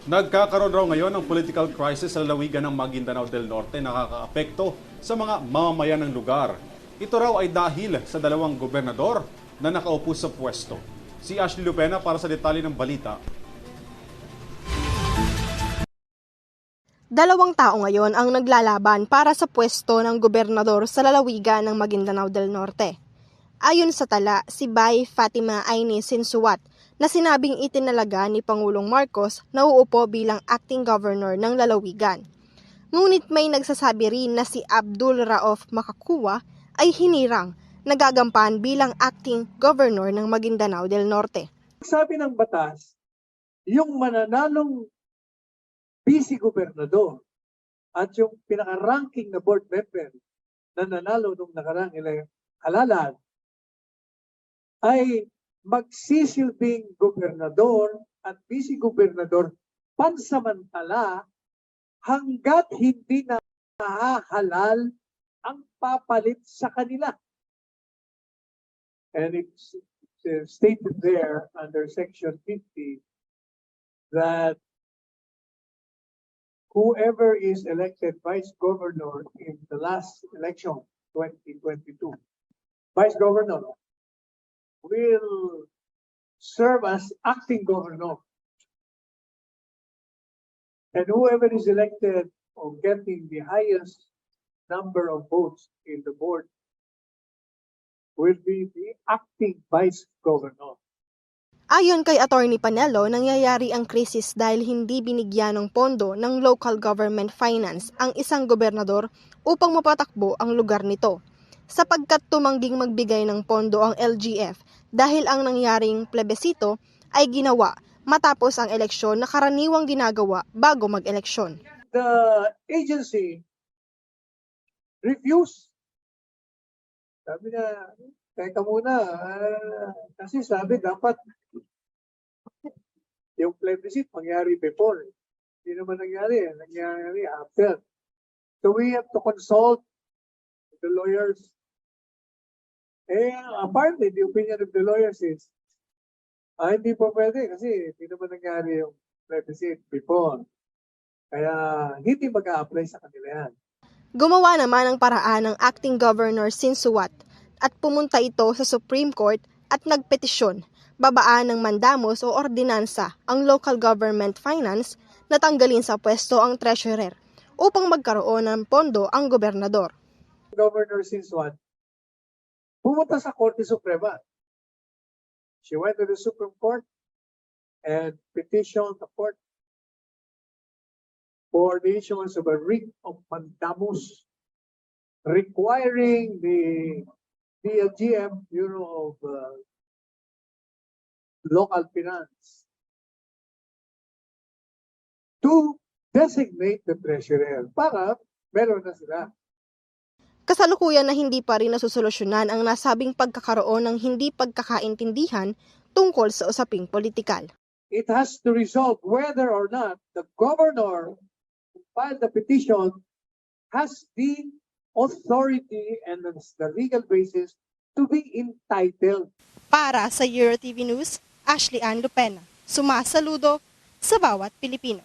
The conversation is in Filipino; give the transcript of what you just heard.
Nagkakaroon raw ngayon ng political crisis sa lalawigan ng Maguindanao del Norte na nakakaapekto sa mga mamamayan ng lugar. Ito raw ay dahil sa dalawang gobernador na nakaupo sa pwesto. Si Ashley Lupena para sa detalye ng balita. Dalawang tao ngayon ang naglalaban para sa pwesto ng gobernador sa lalawigan ng Maguindanao del Norte. Ayon sa tala, si Bay Fatima Aini Sinsuat na sinabing itinalaga ni Pangulong Marcos na uupo bilang acting governor ng lalawigan. Ngunit may nagsasabi rin na si Abdul Rauf Makakua ay hinirang nagagampan bilang acting governor ng Maguindanao del Norte. Sabi ng batas, yung mananalong vice-gobernador at yung pinaka-ranking na board member na nanalo nung nakarang halalan ay magsisilbing gobernador at vice-gobernador pansamantala hanggat hindi na nahahalal ang papalit sa kanila. And it's stated there under Section 50 that whoever is elected vice governor in the last election, 2022, vice governor will serve as acting governor. And whoever is elected or getting the highest number of votes in the board will be the acting vice governor. Ayon kay Attorney Panelo, nangyayari ang krisis dahil hindi binigyan ng pondo ng local government finance ang isang gobernador upang mapatakbo ang lugar nito, sapagkat tumangging magbigay ng pondo ang LGF dahil ang nangyaring plebisito ay ginawa matapos ang eleksyon na karaniwang ginagawa bago mag-eleksyon. The agency refused. Sabi na, teka muna, kasi sabi dapat yung plebiscite mangyari before. Hindi naman nangyari after. So we have to consult the lawyers. Apparently, the opinion of the lawyers is, hindi po pwede kasi hindi naman nangyari yung plebiscite before. Kaya hindi mag-a-apply sa kanila yan. Gumawa naman ng paraan ng acting governor Sinsuat at pumunta ito sa Supreme Court at nagpetisyon, babaan ng mandamos o ordinansa ang local government finance na tanggalin sa pwesto ang treasurer upang magkaroon ng pondo ang gobernador. Governor Sinsuat pumunta sa Korte Suprema. She went to the Supreme Court and petitioned the court for the issuance of a writ of mandamus requiring the DLGM, Bureau of Local Finance, to designate the treasurer para meron na sila. Kasalukuyan na hindi pa rin nasusolusyonan ang nasabing pagkakaroon ng hindi pagkakaintindihan tungkol sa usaping politikal. It has to resolve whether or not the governor who filed the petition has the authority and the legal basis to be entitled. Para sa EuroTV News, Ashley Ann Lupena, sumasaludo sa bawat Pilipino.